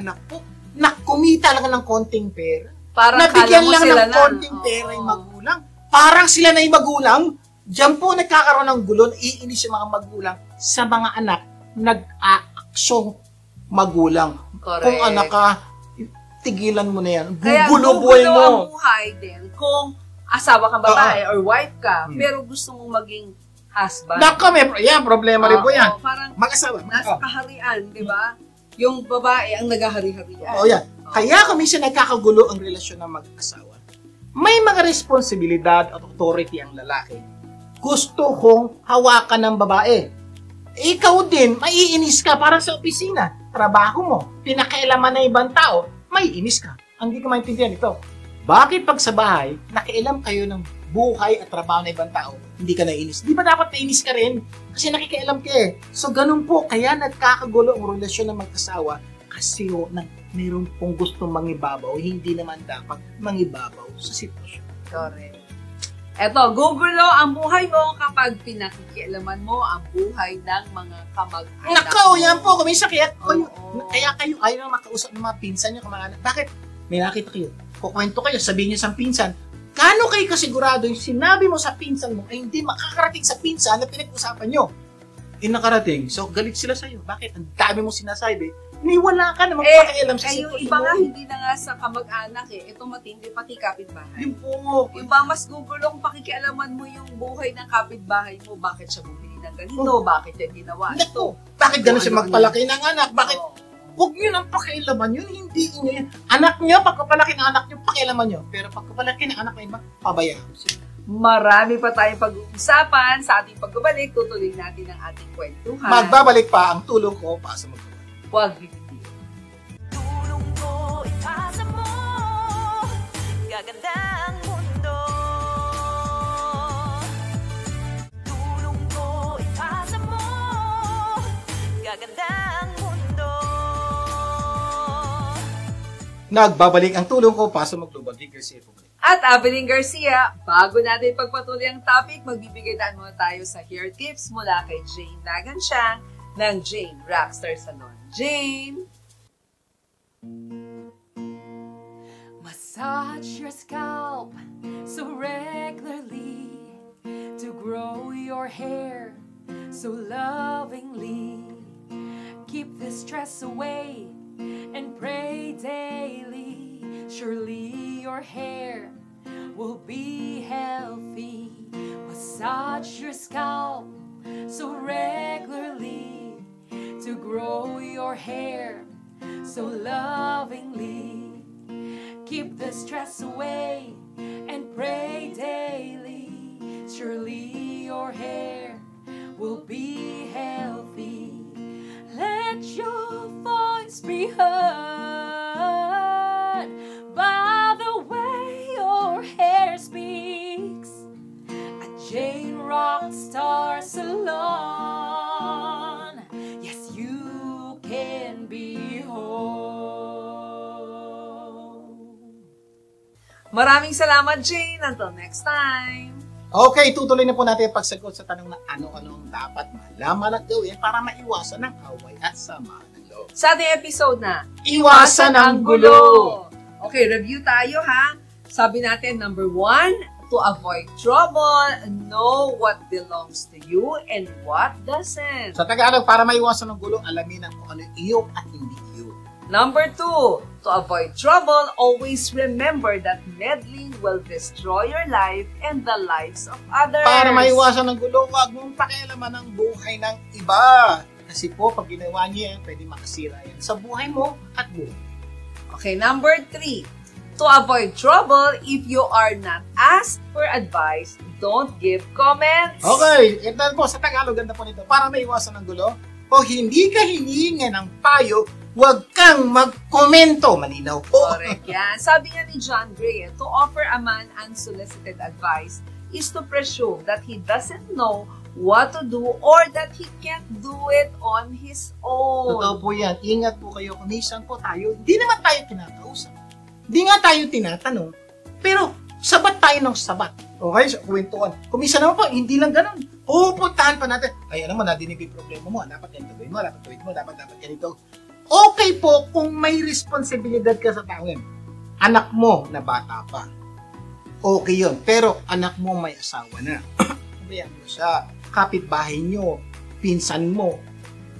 anak po na kumita lang ng konting pera. Parang Nabigyan kala mo lang sila ng konting pera yung magulang. Parang sila na yung magulang. Diyan po nagkakaroon ng gulo, iinis yung mga magulang sa mga anak, nag-aaksyong magulang. Correct. Kung anak ka, tigilan mo na yan. Kaya Gugulo buhay gugulo mo. ang buhay din kung asawa kang babae or wife ka, pero gusto mong maging husband. Naka, problema rin po yan. Parang Mag-asawa. nasa kaharian, di ba? Yung babae ang naghahari-harian. Oo, yan. Kaya kung minsan nagkakagulo ang relasyon ng mag-asawa, may mga responsibilidad at authority ang lalaki. Gusto kong hawakan ng babae. Ikaw din, maiinis ka para sa opisina. Trabaho mo, pinakailaman ng ibang tao, maiinis ka. Ang hindi ko maintindihan ito. Bakit pag sa bahay, nakialam kayo ng buhay at trabaho ng ibang tao, hindi ka naiinis? Di ba dapat naiinis ka rin? Kasi nakikialam ka eh. So ganun po, kaya nagkakagulo ang relasyon ng mag-asawa kasi mayroon pong gustong mangibabaw, hindi naman dapat mangibabaw sa sitwasyon. Correct. Eto, gugulo ang buhay mo kapag pinakikialaman mo ang buhay ng mga kamag-anak Nakaw, mo. yan po. Kumisa kaya Oo. kayo ayaw na makausap ng mga pinsan nyo, kamag-anak. Bakit? May nakita kayo. Kukwento kayo, sabihin nyo sa pinsan, kano kayo kasigurado yung sinabi mo sa pinsan mo ay hindi makakarating sa pinsan na pinag-usapan nyo? Nakarating. So, galit sila sa'yo. Bakit? Ang dami mo sinasabi. Wala ka namang pakialam sa yung sitwasyon iba nga, mo. hindi na nga sa kamag-anak Ito matindi, pati kapitbahay. Yun po. Yung ba mas gugulo kung pakikialaman mo yung buhay ng kapitbahay mo, bakit siya bumili ng ganito, bakit siya ginawa ito. Naku, bakit ganun siya magpalaki ng anak? Bakit? Oo. Huwag nyo nang pakialaman yun, hindi nyo yan. Anak nyo, pagkapalaki ng anak nyo, pakialaman nyo. Pero pagkapalaki ng anak ng iba, pabayaan mo sila. Marami pa tayong pag-uusapan. Sa ating pagbabalik, tutuloy natin ang ating kwentuhan. Magbabalik pa ang tulong ko para sa magbabalik. Huwag bibigyan. Tulong ko ipasa mo, gaganda ang mundo. Tulong ko ipasa mo, gaganda ang mundo. Nagbabalik ang tulong ko para sa maglubag. Garcia po. At Evelyn Garcia, bago natin pagpatuloy ang topic, magbibigay daan muna tayo sa hair tips mula kay Jane Nagansyang ng Jane Rockstar Salon. Jane! Massage your scalp so regularly to grow your hair So lovingly, keep the stress away and pray daily. Surely your hair will be healthy. Massage your scalp so regularly to grow your hair so lovingly. Keep the stress away and pray daily. Surely your hair will be healthy. Let your voice be heard by the way your hair speaks at Jane Rockstar Salon. Yes, you can be whole. Maraming salamat, Jane. Until next time. Okay, tutuloy na po natin ang pagsagot sa tanong na ano-anong dapat malaman at gawin para maiwasan ng away at sama ng loob. Sa ating episode na, Iwasan ang gulo! Okay, review tayo ha. Sabi natin, number 1, to avoid trouble, know what belongs to you and what doesn't. Sa Tagalog, para maiwasan ng gulo, alamin ang kung ano iyo at hindi iyo. Number 2, to avoid trouble, always remember that meddling will destroy your life and the lives of others. Para maiwasan ng gulo, huwag mong pakialaman ang buhay ng iba. Kasi po, pag ginawa niyo yan, pwede makasira yan sa buhay mo at buhay. Okay, number 3, to avoid trouble, if you are not asked for advice, don't give comments. Okay, ito po sa Tagalog, ganda po nito. Para maiwasan ng gulo, kung hindi ka hiningan ng payo, huwag kang magkomento. Malinaw po. Correct yan. Sabi nga ni John Gray, to offer a man unsolicited advice is to presume that he doesn't know what to do or that he can't do it on his own. Totoo po yan. Ingat po kayo. Kung minsan po tayo, hindi naman tayo kinakausap. Hindi nga tayo tinatanong. Pero, sabat tayo ng sabat. Okay? So, kwentuhan. Kung minsan naman po, hindi lang ganun. Pupuntahan pa natin. Ay, alam mo, nadinig yung problema mo. Dapat ganito gawin mo. Dapat gawin mo. Dapat ganito. Okay po kung may responsibilidad ka sa tao yan. Anak mo na bata pa. Okay yun. Pero anak mo may asawa na. Sabihan mo siya. Kapitbahay nyo. Pinsan mo.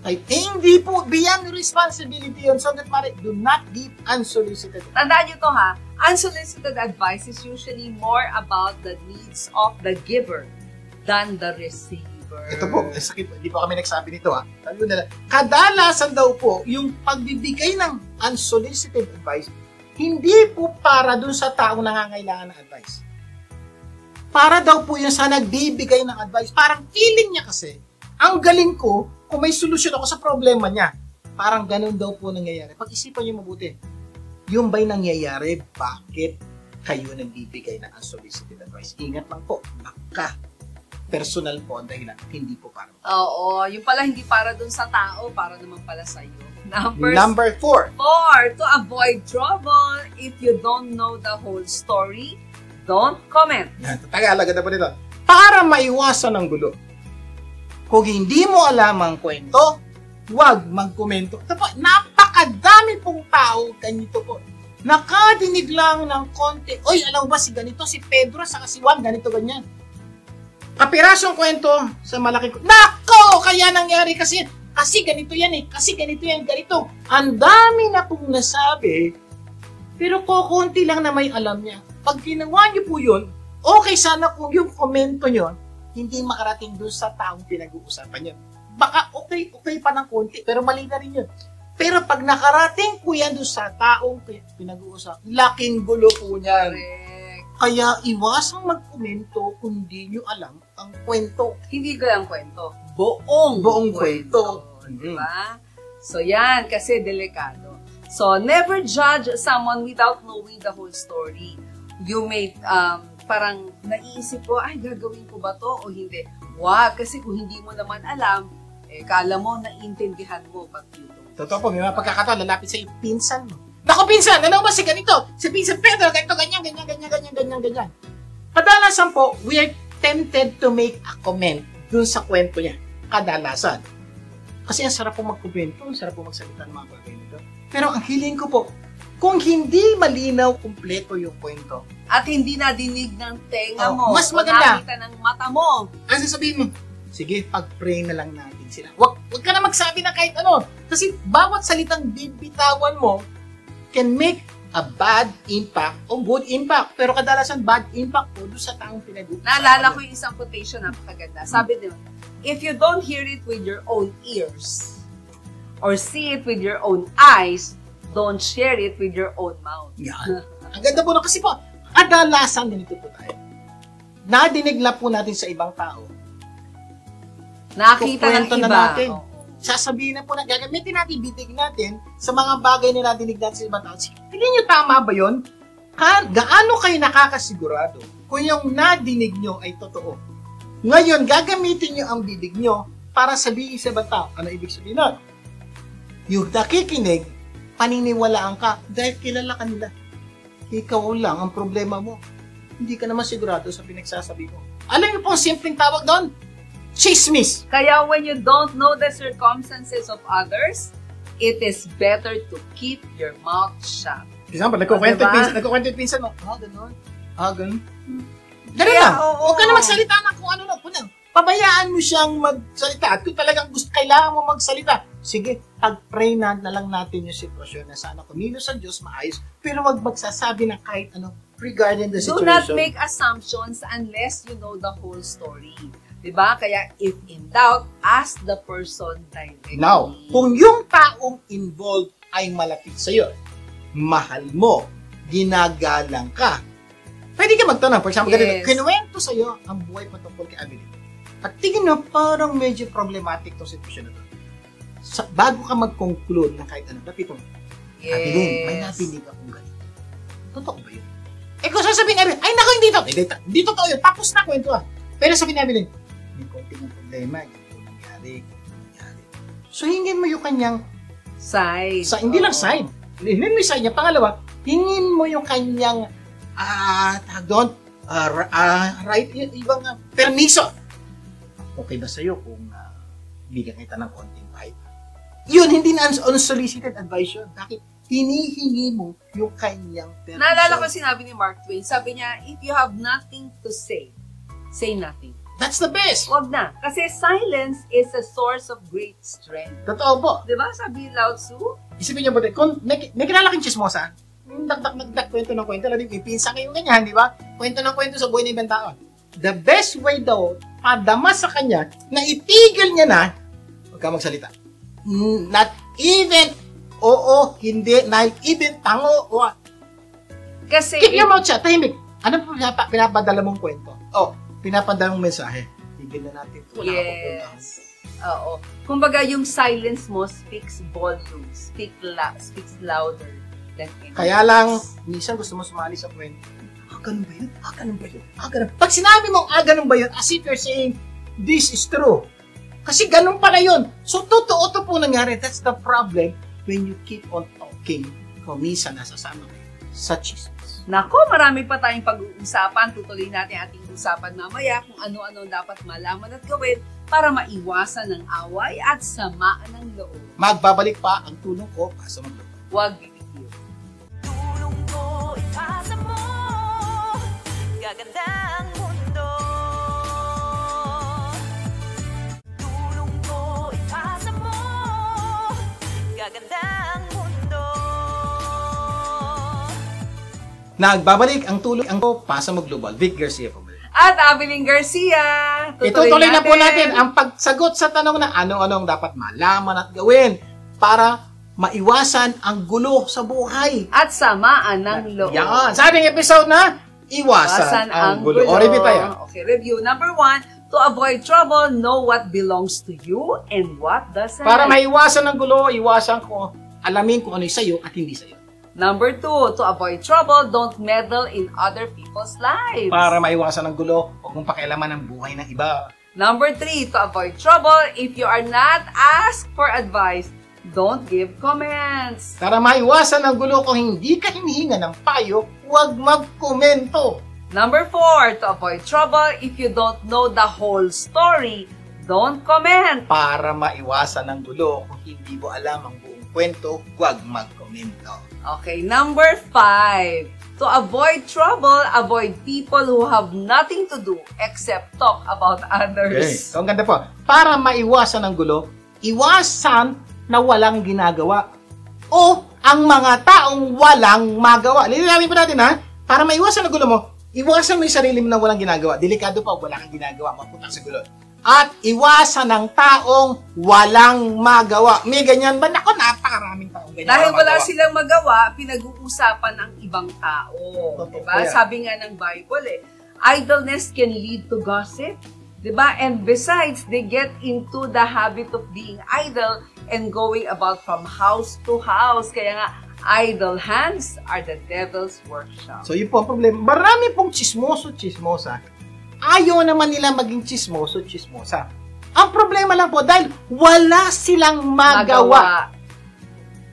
Ay, hindi po. Beyond responsibility yun. So that do not give unsolicited. Tandaan nyo to ha. Unsolicited advice is usually more about the needs of the giver than the receiver. Ito po, sakit po. Hindi po kami nagsabi nito ha. Sabi nila, kadalasan daw po, yung pagbibigay ng unsolicited advice, hindi po para dun sa taong nangangailangan ng advice. Para daw po yun sa nagbibigay ng advice. Parang feeling niya kasi, ang galing ko, kung may solusyon ako sa problema niya. Parang ganun daw po nangyayari. Pag-isipan niyo mabuti, yung ba'y nangyayari, bakit kayo nagbibigay ng unsolicited advice? Ingat lang po, personal po ang dahilan, hindi po para. Oo, yung pala hindi para dun sa tao, para naman pala sa iyo. Number 4. 4, to avoid trouble, if you don't know the whole story, don't comment. Tagalog na po nito. Para maiwasan ang gulo. Kung hindi mo alam ang kwento, huwag magkomento. Ito po, napakadami pong tao, ganito po. Nakadinig lang ng konti. Oy, alam ba si ganito, si Pedro, saka si Juan, ganito, ganyan. Kapirasong kwento sa malaki ko. Nako! Kaya nangyari kasi ganito yan eh. Kasi ganito yan, ganito. Ang dami na pong nasabi, pero kukunti lang na may alam niya. Pag ginawa niyo po yun, okay sana kung yung komento niyo, hindi makarating doon sa taong pinag-uusapan niyo. Baka okay pa ng konti, pero mali na rin yun. Pero pag nakarating po yan doon sa taong pinag-uusapan, laking gulo po niyan. Kaya iwasang magkomento kung di nyo alam ang kwento. Hindi ko lang kwento. Buong kwento. Diba? So yan, kasi delikado. So never judge someone without knowing the whole story. You may parang naiisip ko, ay gagawin ko ba to o hindi? Wag, kasi kung hindi mo naman alam, kala mo naiintindihan mo pag yun. Totoo po, may mga pagkakataon, lalapit sa iyo, pinsan mo. Naku, pinsan, alam ba si ganito? Si Pinsan Pedro, ganito, ganyan. Kadalasan po, we are tempted to make a comment dun sa kwento niya. Kadalasan. Kasi ang sarap po magkomento, ang sarap po magsalita ng mga bagay nito. Pero ang hiling ko po, kung hindi malinaw, kumpleto yung kwento, at hindi nadinig ng tenga mo, mas maganda. nakita ng mata mo, ang sasabihin mo, sige, pag-pray na lang natin sila. Wag ka na magsabi na kahit ano. Kasi bawat salitang bibitawan mo can make a bad impact o good impact. Pero kadalasan bad impact po doon sa taong pinag-uusapan. Naalala ko yung isang quotation, napakaganda. Sabi nila, if you don't hear it with your own ears or see it with your own eyes, don't share it with your own mouth. Yan. Ang ganda po na kasi po, kadalasan ganito po tayo. Nadinig na po natin sa ibang tao. Nakita ng Kukwento iba. na natin. Oo. Sasabihin na po na gagamitin natin, bitig natin sa mga bagay na nadinig natin sa ibang tao. Tingin nyo, tama ba yun? Gaano kayo nakakasigurado kung yung nadinig nyo ay totoo? Ngayon, gagamitin nyo ang bibig nyo para sabihin sa ibang tao. Ano ibig sabihin nun? Yung nakikinig, paniniwalaan ka dahil kilala ka nila. Ikaw lang ang problema mo. Hindi ka naman sigurado sa pinagsasabi mo. Alam niyo po ang simpleng tawag doon? Chismis. Kaya when you don't know the circumstances of others, it is better to keep your mouth shut. For example, nagkukwento yung pinsan mo. Ganon. Ganon. Ganun lang. Huwag ka na magsalita na kung ano na. Pabayaan mo siyang magsalita. At kung talagang kailangan mo magsalita, sige, pag-pray na lang natin yung sitwasyon na sana kumilos ang Diyos maayos, pero wag magsasabi na kahit ano regarding the Do situation. not make assumptions unless you know the whole story. Diba? Kaya if in doubt, ask the person directly. Now, kung yung taong involved ay malapit sa'yo, mahal mo, ginagalang ka, pwede ka magtanong. For example, ganito, kinuwento sa'yo ang buhay patungkol kay Abilene. At tingin mo, parang medyo problematic itong sitwasyon na ito. Bago ka mag-conclude ng kahit ano, lapit mo, Abilene, may napinig akong ganito. Totoo ba yun? Eh kung sasabihin nga, ay naku, hindi totoo yun. Tapos na kwento Pero sabihin nga, Abilene, may konting problema, ito nangyari. So, hingin mo yung kanyang side. Hindi lang side. Hingin mo yung side niya. Pangalawa, hingin mo yung kanyang right, ibang permiso. Okay ba sa'yo kung bigyan kita ng konting bite? Yun, hindi na unsolicited advice yun. Bakit? Hinihingi mo yung kanyang permiso. Naalala ko sinabi ni Mark Twain, sabi niya, if you have nothing to say nothing. That's the best. Wag na. Kasi silence is a source of great strength. Totoo po. Diba? Sabi ni Lao Tzu? Isipin niyo ba, kung may kilala kang chismosa, nagdak kwento ng kwento, may pinsa kayong ganyan, di ba? Kwento ng kwento sa buhay ng ibang tao. The best way daw, padama sa kanya, na itigil niya na, huwag ka magsalita. Not even, oo, hindi, not even, tango, o. Kasi, Keep your mouth shut, tahimik. Ano pinapadala mong kwento? Pinapadala mong mensahe. Tigil na natin. Wala ka pupuntahan. Oo. Kumbaga, yung silence mo speaks volumes, speaks louder than anything. Kaya lang, minsan gusto mo sumali sa kwento. Ganun ba yun? Ganun ba yun? Ganun. Pag sinabi mong, ganun ba yun, as if you're saying, this is true. Kasi ganun pala yun. So, totoo to po nangyari. That's the problem when you keep on talking. Kung minsan nasasama kayo sa chismis. Nako, marami pa tayong pag-uusapan. Tutuloy natin ating usapan mamaya kung ano-ano dapat malaman at gawin para maiwasan ng away at samaan ng loob. Magbabalik pa ang tulong ko para sa mga Huwag bibigyan. Tulong ko ipasa mo, gaganda ang mundo. Tulong ko ipasa mo, gaganda ang mundo. Nagbabalik ang tulong ko para sa mga global. Vic Garcia po. At Abilene Garcia. Itutuloy na po natin ang pagsagot sa tanong na ano-anong dapat malaman at gawin para maiwasan ang gulo sa buhay. At samaan ng loob. Yan. Sabi ng episode na, iwasan ang gulo. O, review tayo. Okay, review. Number 1, to avoid trouble, know what belongs to you and what doesn't. Para maiwasan ang gulo, iwasan ko, alamin kung ano yung sa'yo at hindi sa'yo. Number 2, to avoid trouble, don't meddle in other people's lives. Para maiwasan ang gulo, huwag mong pakialaman ang buhay ng iba. Number 3, to avoid trouble, if you are not asked for advice, don't give comments. Para maiwasan ang gulo, kung hindi ka hinihinga ng payo, huwag magkomento. Number 4, to avoid trouble, if you don't know the whole story, don't comment. Para maiwasan ang gulo, kung hindi mo alam ang buong kwento, huwag mag-komento. Okay, number 5. To avoid trouble, avoid people who have nothing to do except talk about Okay. others. So, ang ganda po. Para maiwasan ang gulo, iwasan na walang ginagawa. O ang mga taong walang magawa. Lilinawin po natin ha. Para maiwasan ang gulo mo, iwasan mo yung sarili mo na walang ginagawa. Delikado pa, wala kang ginagawa, mapunta sa gulo. At iwasan ng taong walang magawa. May ganyan ba? Naku, napakaraming taong ganyan. Dahil walang wala magawa. silang magawa, pinag-uusapan ng ibang tao. Totoo Diba? yan. Sabi nga ng Bible idleness can lead to gossip. Diba? And besides, they get into the habit of being idle and going about from house to house. Kaya nga, idle hands are the devil's workshop. So, yun po ang problema. Marami pong chismoso-chismosa. Ayaw naman nila maging chismoso-chismosa. Ang problema lang po, dahil wala silang magawa.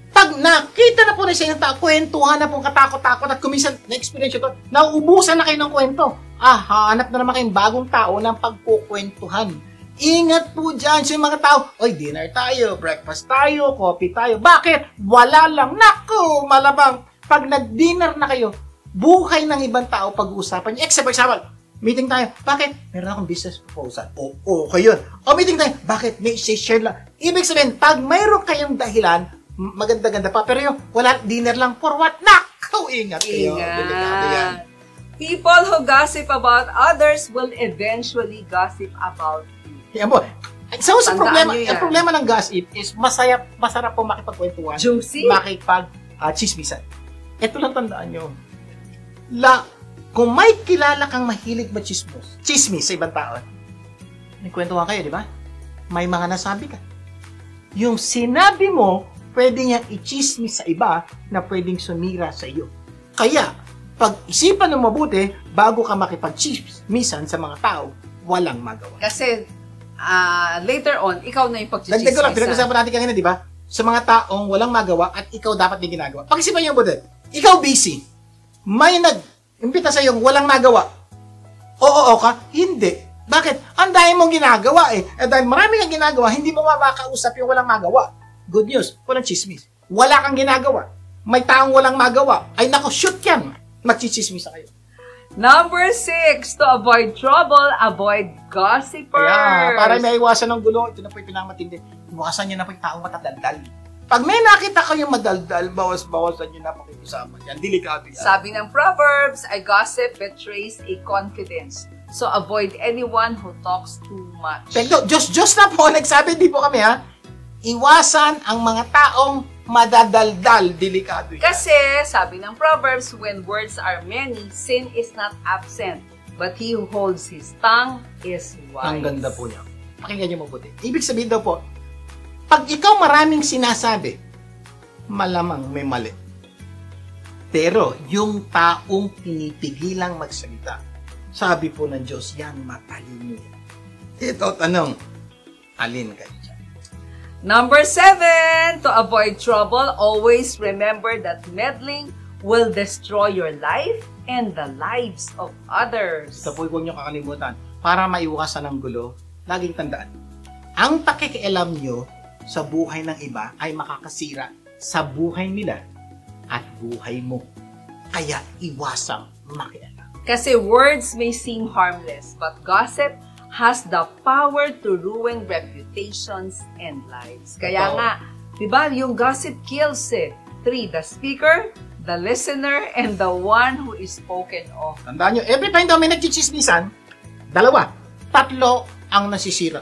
Pag nakita na po na siya yung kwentuhan na pong katakot-takot at kuminsan na-experience ito, nauubusan na kayo ng kwento. Hanap na naman kayong bagong tao ng pagkukwentuhan. Ingat po dyan sa mga tao, oy, dinner tayo, breakfast tayo, coffee tayo. Bakit? Wala lang. Naku, malabang. Pag nag-dinner na kayo, buhay ng ibang tao pag-uusapan niyo. For example, meeting tayo. Bakit? Meron akong business proposal. Okay yun. O meeting tayo. Bakit? May share lang. Ibig sabihin, pag mayroon kayong dahilan, maganda-ganda pa. Pero yung wala, dinner lang for what? Naku, ingat kayo. Delikado yan. Ingat. People who gossip about others will eventually gossip about you. Yan po. So, sa Tandaan problema, niyo yan. ang problema ng gossip is masarap po makipagkwentuhan. Juicy. Makipag-chismisan. Ito lang tandaan nyo. Kung may kilala kang mahilig chismis sa ibang tao, nagkwentuhan kayo, di ba? May mga nasabi ka. Yung sinabi mo, pwede niyang i-chismis sa iba na pwedeng sumira sa iyo. Kaya, pag-isipan ng mabuti, bago ka makipag-chismisan sa mga tao, walang magawa. Kasi, later on, ikaw na yung Dagdag ko lang, pagchichismisan. pinag-usapan natin kanina, di ba? Sa mga taong walang magawa at ikaw dapat din ginagawa. Pag-isipan niyo mabuti, ikaw busy, may nag-impita sa yung walang magawa. Oo ka? Hindi. Bakit? Ang dahil mong ginagawa eh. Dahil marami kang ginagawa, hindi mo makakausap yung walang magawa. Good news, walang chismis. Wala kang ginagawa. May taong walang magawa. Ay nako, shoot yan. Magchichismis na kayo. Number 6, to avoid trouble, avoid gossipers. Kaya, para may iwasan ng gulo, ito na po yung pinakamatindi. Iwasan nyo na po yung taong matadaldal. Pag may nakita kayong madaldal, bawas-bawasan nyo na po yung kasama dyan. Delikado yan. Sabi ng Proverbs, a gossip betrays a confidence. So avoid anyone who talks too much. Tekno, Diyos na po nagsabi, di po kami ha. Iwasan ang mga taong madadaldal. Delikado yan. Kasi, sabi ng Proverbs, when words are many, sin is not absent. But he who holds his tongue is wise. Ang ganda po niya. Pakinggan niyo mabuti. Ibig sabihin daw po, pag ikaw maraming sinasabi, malamang may mali. Pero yung taong pinipigilang magsalita, sabi po ng Diyos, yan matalino yan. Ito, tanong, alin kayo dyan? Number 7, to avoid trouble, always remember that meddling will destroy your life and the lives of others. Ito po huwag niyo kakalimutan. Para maiwasan ang gulo, laging tandaan. Ang pakikialam niyo sa buhay ng iba ay makakasira sa buhay nila at buhay mo. Kaya iwasang makialam. Kasi words may seem harmless, but gossip has the power to ruin reputations and lives. Kaya Totoo. nga, di ba, yung gossip kills eh. 3, the speaker, the listener, and the one who is spoken of. Tandaan nyo, every time daw may nagchichismisan, 2, 3 ang nasisira.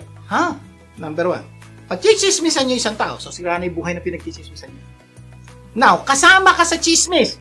Number 1. Pag chichismisan nyo isang tao, so sira na yung buhay na pinagchichismisan nyo. Now, kasama ka sa chismis,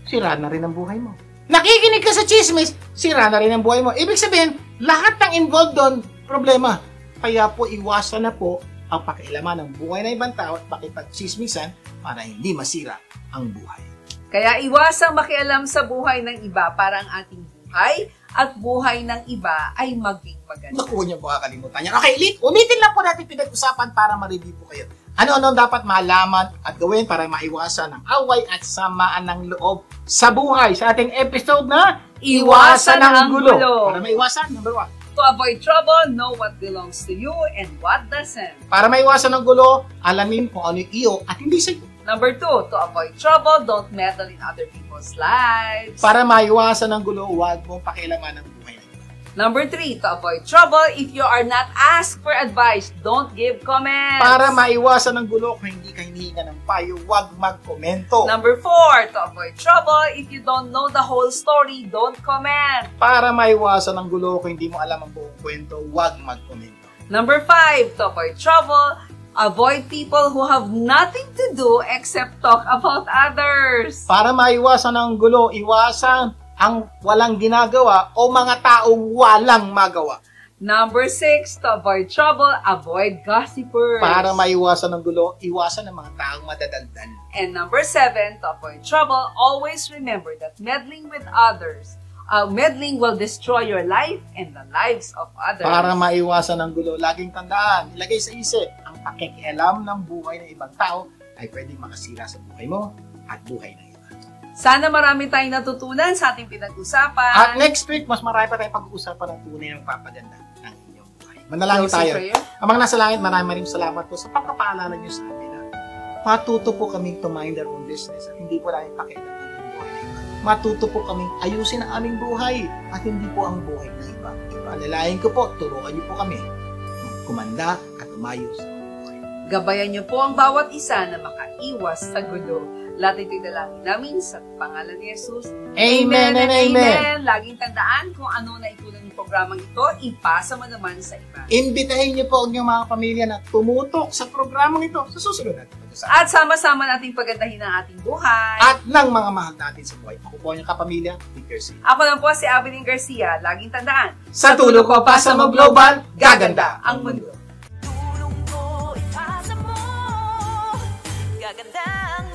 sira na rin ang buhay mo. Nakikinig ka sa chismis, sira na rin ang buhay mo. Ibig sabihin, lahat ng involved doon, problema. Kaya po, iwasan na po ang pakialaman ng buhay ng ibang tao at pakipag-chismisan para hindi masira ang buhay. Kaya iwasang makialam sa buhay ng iba para ang ating buhay at buhay ng iba ay maging maganda. Naku, huwag niyo po kakalimutan yan. Okay, ulitin lang po natin pinag-usapan para ma-review po kayo. Ano-ano dapat malaman at gawin para maiwasan ang away at samaan ng loob sa buhay. Sa ating episode na Iwasan ang gulo. Para maiwasan, number 1, To avoid trouble, know what belongs to you and what doesn't. Para maiwasan ng gulo, alamin kung ano yung iyo at hindi sa iyo. Number 2, to avoid trouble, don't meddle in other people's lives. Para maiwasan ng gulo, huwag mong pakialaman ng buhay ng iba. Number 3, to avoid trouble, if you are not asked for advice, don't give comments. Para maiwasan ng gulo, kung hindi ka hinihinga ng payo, huwag magkomento. Number 4, to avoid trouble, if you don't know the whole story, don't comment. Para maiwasan ng gulo, kung hindi mo alam ang buong kwento, huwag magkomento. Number 5, to avoid trouble, avoid people who have nothing to do except talk about others. Para maiwasan ng gulo, iwasan ang walang ginagawa o mga taong walang magawa. Number 6, to avoid trouble, avoid gossipers. Para maiwasan ng gulo, iwasan ang mga taong madadagdan. And number 7, to avoid trouble, always remember that meddling with others, meddling will destroy your life and the lives of others. Para maiwasan ng gulo, laging tandaan, ilagay sa isip, ang pakikialam ng buhay ng ibang tao ay pwedeng makasira sa buhay mo at buhay ng iba. Sana marami tayong natutunan sa ating pinag-usapan. At next week, mas marami pa tayong pag-uusapan ng tunay ng papaganda ng inyong buhay. Manalangin Closing tayo. prayer. Amang nasa langit, maraming salamat po sa pagkapaalala niyo sa amin na matuto po kaming to mind our own business at hindi po namin pakialam ng buhay ng iba. Matuto po kaming ayusin ang aming buhay at hindi po ang buhay ng iba. Panalangin ko po, turuan niyo po kami kumanda at umayos sa buhay. Gabayan niyo po ang bawat isa na makaiwas sa gulo. Lahat ito'y dalangin namin sa pangalan ni Jesus. Amen and amen. Laging tandaan kung ano na itulang ng programang ito, ipasa mo naman sa iba. Imbitahin niyo po ang inyong mga pamilya na tumutok sa programang ito sa susunod natin pag-usapan. At sama-sama nating pagandahin ang ating buhay. At ng mga mahal natin sa buhay. Ako po ang inyong kapamilya, Vic Garcia. Ako lang po si Avelyn Garcia. Laging tandaan, Sa tulong ko pa sa Global, gaganda ang mundo. Tulong ko ipasa mo. Gaganda ang